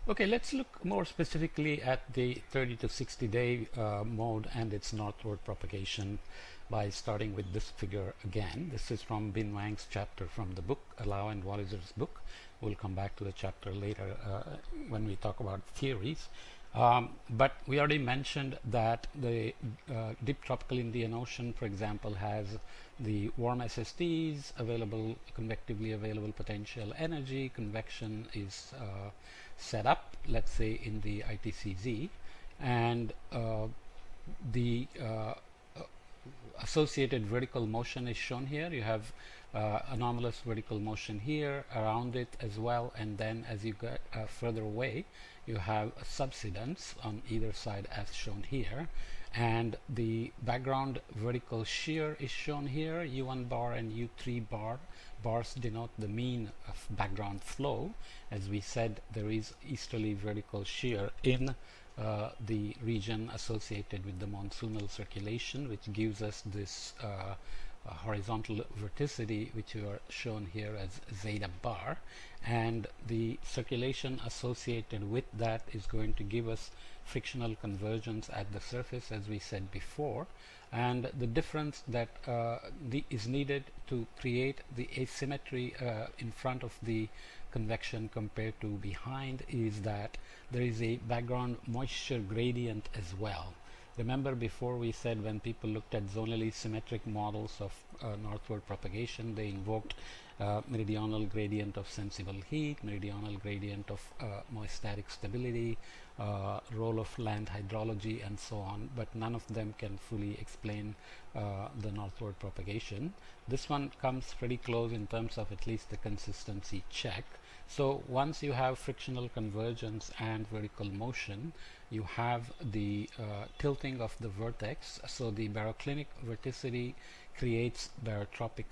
Okay, let's look more specifically at the 30 to 60 day mode and its northward propagation by starting with this figure again. This is from Bin Wang's chapter from the book, Lau and Walliser's book. We'll come back to the chapter later when we talk about theories. But we already mentioned that the deep tropical Indian Ocean, for example, has the warm SSTs, available, convectively available potential energy. Convection is set up, let's say, in the ITCZ, and the associated vertical motion is shown here. You have anomalous vertical motion here around it as well, and then as you get further away, you have a subsidence on either side as shown here, and the background vertical shear is shown here. U1 bar and U3 bars denote the mean of background flow. As we said, there is easterly vertical shear in the region associated with the monsoonal circulation, which gives us this horizontal verticity, which are shown here as zeta bar, and the circulation associated with that is going to give us frictional convergence at the surface, as we said before, and the difference that is needed to create the asymmetry in front of the convection compared to behind is that there is a background moisture gradient as well. Remember, before we said when people looked at zonally symmetric models of northward propagation, they invoked meridional gradient of sensible heat, meridional gradient of moistatic stability, role of land hydrology, and so on, but none of them can fully explain the northward propagation. This one comes pretty close in terms of at least the consistency check. So once you have frictional convergence and vertical motion, you have the tilting of the vertex. So the baroclinic verticity creates barotropic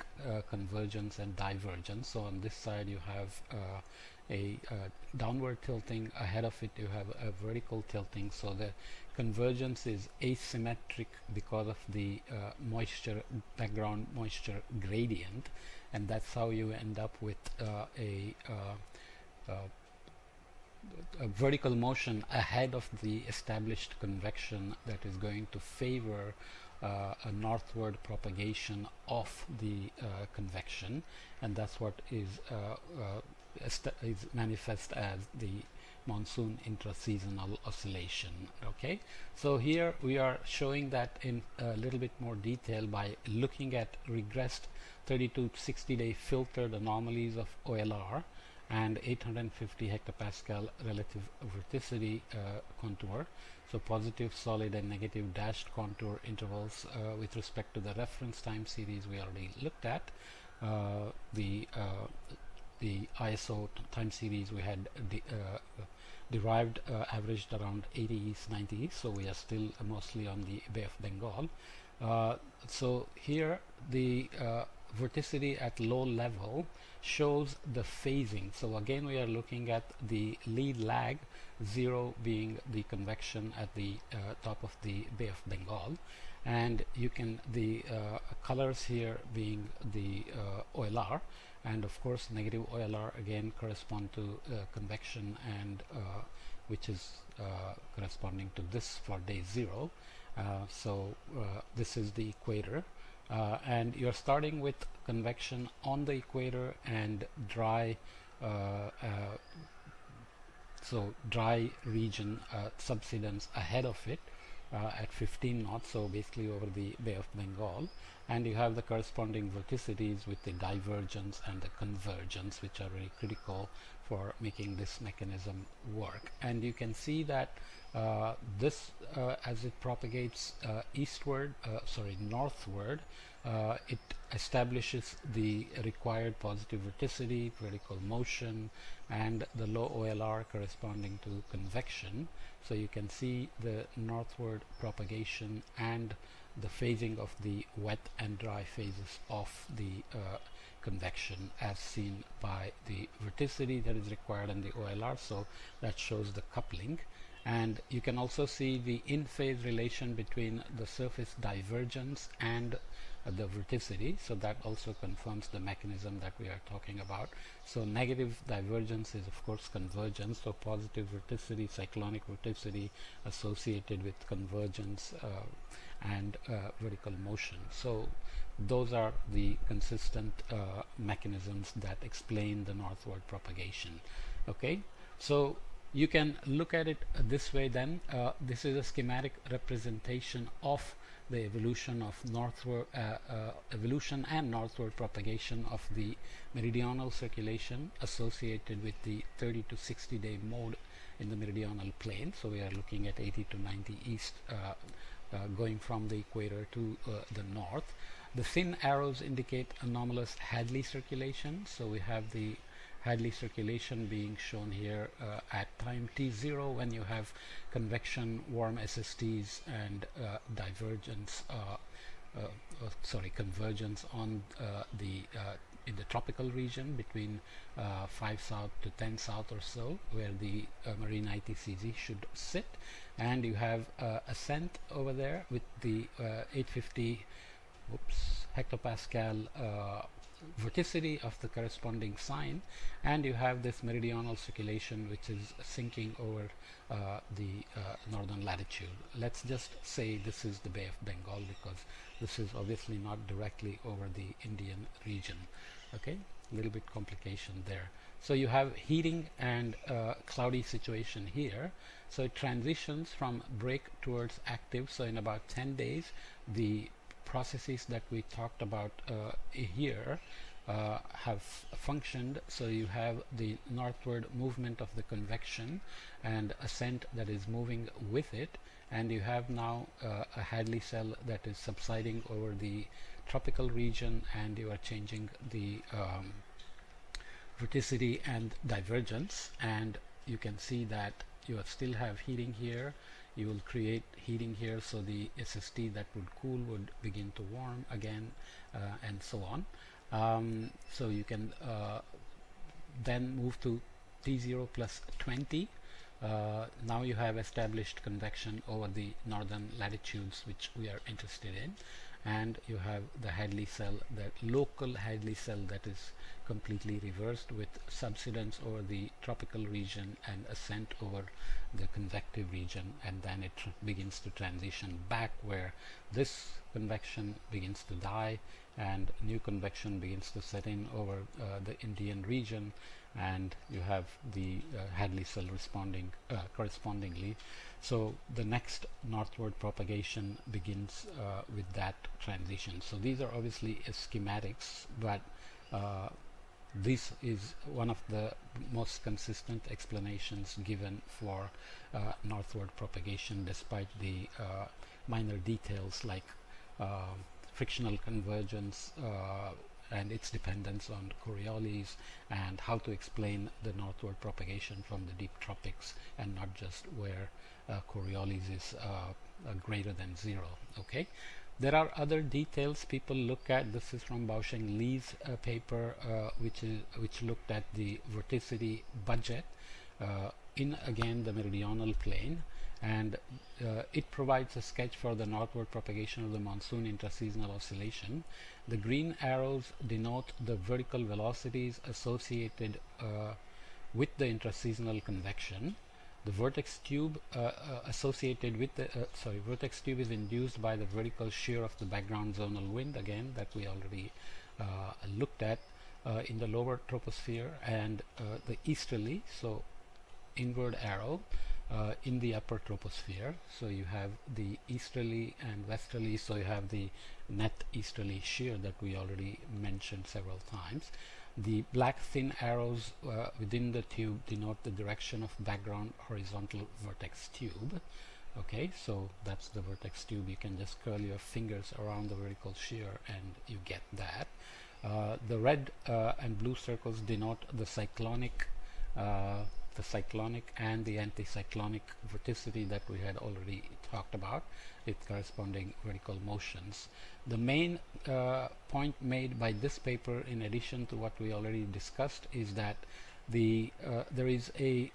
convergence and divergence. So on this side you have a downward tilting, ahead of it you have a vertical tilting, so the convergence is asymmetric because of the background moisture gradient, and that's how you end up with a vertical motion ahead of the established convection that is going to favor a northward propagation of the convection, and that's what is manifest as the monsoon intraseasonal oscillation. Okay, so here we are showing that in a little bit more detail by looking at regressed 30 to 60 day filtered anomalies of OLR and 850 hectopascal relative verticity contour. So positive, solid, and negative dashed contour intervals with respect to the reference time series we already looked at. The ISO time series we had derived averaged around 80s, 90s, so we are still mostly on the Bay of Bengal. So here the verticity at low level shows the phasing. So again we are looking at the lead lag, 0 being the convection at the top of the Bay of Bengal, and you can the colors here being the OLR, and of course negative OLR again correspond to convection, and which is corresponding to this for day 0. So this is the equator, and you're starting with convection on the equator and dry so dry region subsidence ahead of it at 15 knots, so basically over the Bay of Bengal, and you have the corresponding verticities with the divergence and the convergence, which are very critical for making this mechanism work. And you can see that this as it propagates northward, it establishes the required positive verticity, vertical motion, and the low OLR corresponding to convection. So you can see the northward propagation and the phasing of the wet and dry phases of the convection as seen by the verticity that is required in the OLR. So that shows the coupling, and you can also see the in-phase relation between the surface divergence and the vorticity, so that also confirms the mechanism that we are talking about. So negative divergence is of course convergence, so positive vorticity, cyclonic vorticity associated with convergence and vertical motion. So those are the consistent mechanisms that explain the northward propagation. Okay, so you can look at it this way then. This is a schematic representation of the evolution of northward evolution and northward propagation of the meridional circulation associated with the 30 to 60 day mode in the meridional plane. So we are looking at 80 to 90 east going from the equator to the north. The thin arrows indicate anomalous Hadley circulation. So we have the Hadley circulation being shown here at time t0 when you have convection warm SSTs and convergence on in the tropical region between 5 south to 10 south or so, where the marine ITCZ should sit, and you have ascent over there with the 850 hectopascal vorticity of the corresponding sign, and you have this meridional circulation which is sinking over the northern latitude. Let's just say this is the Bay of Bengal, because this is obviously not directly over the Indian region. Okay, a little bit complication there. So you have heating and cloudy situation here. So it transitions from break towards active. So in about 10 days, the processes that we talked about here have functioned. So you have the northward movement of the convection and ascent that is moving with it, and you have now a Hadley cell that is subsiding over the tropical region, and you are changing the vorticity and divergence, and you can see that you still have heating here. You will create heating here, so the SST that would cool would begin to warm again, and so on. So you can then move to T0 plus 20. Now you have established convection over the northern latitudes, which we are interested in, and you have the Hadley cell, that local Hadley cell that is completely reversed with subsidence over the tropical region and ascent over the convective region, and then it begins to transition back where this convection begins to die and new convection begins to set in over the Indian region, and you have the Hadley cell responding correspondingly. So the next northward propagation begins with that transition. So these are obviously schematics, but this is one of the most consistent explanations given for northward propagation, despite the minor details like frictional convergence and its dependence on Coriolis, and how to explain the northward propagation from the deep tropics and not just where Coriolis is greater than 0. Okay. There are other details people look at. This is from Baosheng Li's paper, which looked at the vorticity budget in again the meridional plane, and it provides a sketch for the northward propagation of the monsoon intraseasonal oscillation. The green arrows denote the vertical velocities associated with the intraseasonal convection. The vortex tube associated with the vortex tube is induced by the vertical shear of the background zonal wind, again that we already looked at in the lower troposphere, and the easterly, so inward arrow in the upper troposphere. So you have the easterly and westerly, so you have the net easterly shear that we already mentioned several times. The black thin arrows within the tube denote the direction of background horizontal vortex tube. Okay, so that's the vortex tube. You can just curl your fingers around the vertical shear and you get that. The red and blue circles denote the cyclonic and the anticyclonic vorticity that we had already talked about with corresponding vertical motions. The main point made by this paper, in addition to what we already discussed, is that there is a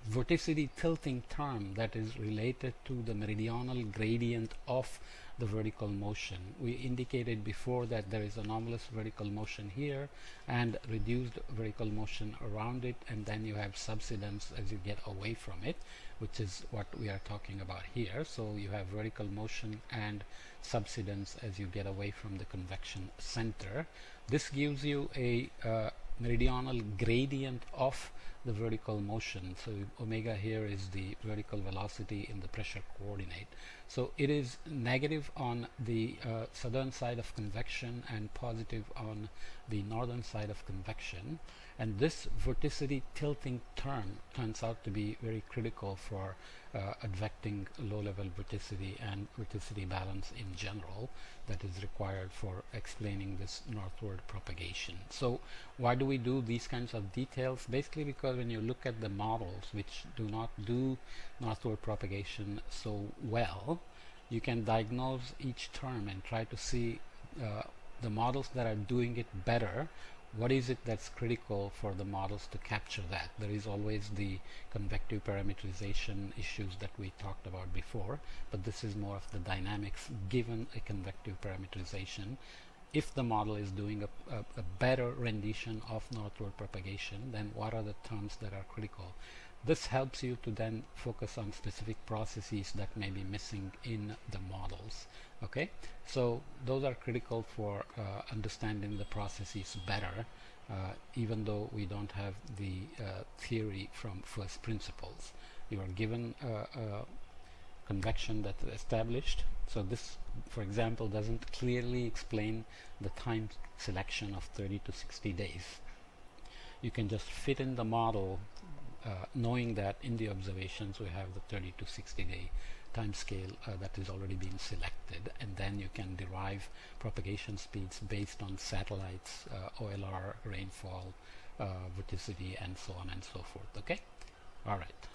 vorticity tilting term that is related to the meridional gradient of the vertical motion. We indicated before that there is anomalous vertical motion here and reduced vertical motion around it, and then you have subsidence as you get away from it, which is what we are talking about here. So you have vertical motion and subsidence as you get away from the convection center. This gives you a meridional gradient of the vertical motion. So omega here is the vertical velocity in the pressure coordinate. So it is negative on the southern side of convection and positive on the northern side of convection. And this vorticity tilting term turns out to be very critical for advecting low-level vorticity and vorticity balance in general that is required for explaining this northward propagation. So why do we do these kinds of details? Basically because when you look at the models which do not do northward propagation so well, you can diagnose each term and try to see the models that are doing it better. What is it that's critical for the models to capture that? There is always the convective parameterization issues that we talked about before, but this is more of the dynamics given a convective parameterization. If the model is doing a better rendition of northward propagation, then what are the terms that are critical? This helps you to then focus on specific processes that may be missing in the models. Okay, so those are critical for understanding the processes better, even though we don't have the theory from first principles. You are given a convection that is established. So this, for example, doesn't clearly explain the time selection of 30 to 60 days. You can just fit in the model knowing that in the observations we have the 30 to 60 day time scale that is already been selected, and then you can derive propagation speeds based on satellites, OLR, rainfall, vorticity, and so on and so forth. Okay, all right.